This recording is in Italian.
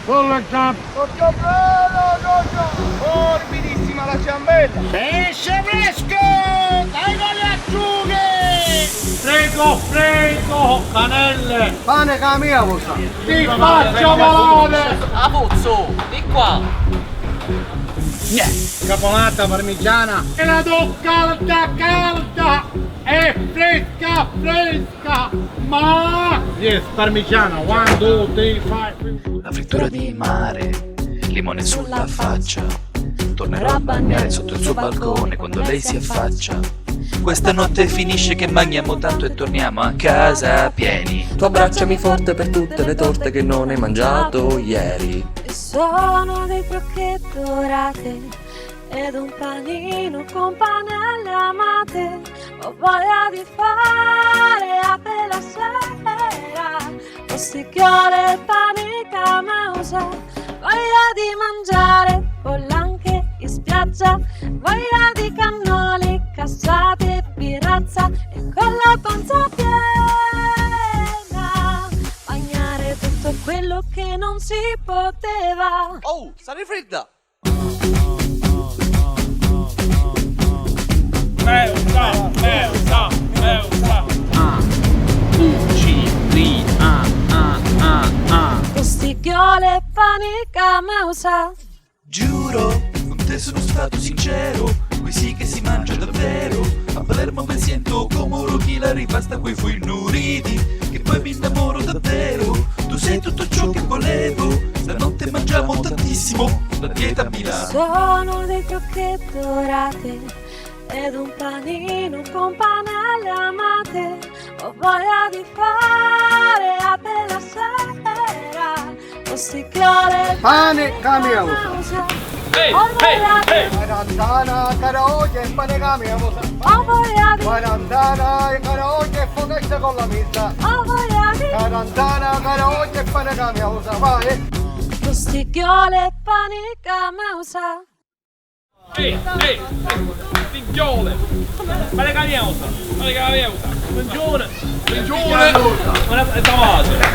Full jump. Giorgio bravo, Giorgio! Morbidissima la ciambella! Pesce fresco! Dai con le acciughe! Freddo, canelle! Pane che la mia cosa! Ti faccio malare! Avuzzo, di qua! Caponata parmigiana! E la do calda! E fresca! Ma... Yes, parmigiana, 1, 2, 3, 5... La frittura di mare, limone sulla faccia. Tornerò a bagnare sotto il suo balcone quando lei si affaccia. Questa notte finisce che mangiamo tanto e torniamo a casa pieni. Tu abbracciami forte per tutte le torte che non hai mangiato ieri. E sono dei crocchette dorate ed un panino con panelle amate. Ho voglia di fare a bella sera posticchiole e panica mausa. Voglia di mangiare pollanche in spiaggia. Voglia di cannoli, cassate e pirazza. E con la panza piena bagnare tutto quello che non si poteva. Oh, sta fredda! Meusa! Posticchiole e panica mausa. Giuro, con te sono stato sincero, qui sì che si mangia davvero. A Palermo mi sento come un chi la ripasta coi fui nuridi, che poi mi innamoro davvero. Tu sei tutto ciò che volevo, stanotte mangiamo tantissimo, la dieta a Milano. Sono dei crocchette dorate ed un panino con panelle amate. Ho voglia di fare a bella sera posticchiole Pane che la mia cosa! Quarantana, karaoke e pane che la mia cosa! Ho voglia di Quarantana e karaoke e focaccia con la pizza! Ho voglia di Quarantana, karaoke e pane che la mia cosa! Vai! posticchiole e panica mausa. Figliole! Ma le camiosa! Buongiorno! Buona tomate!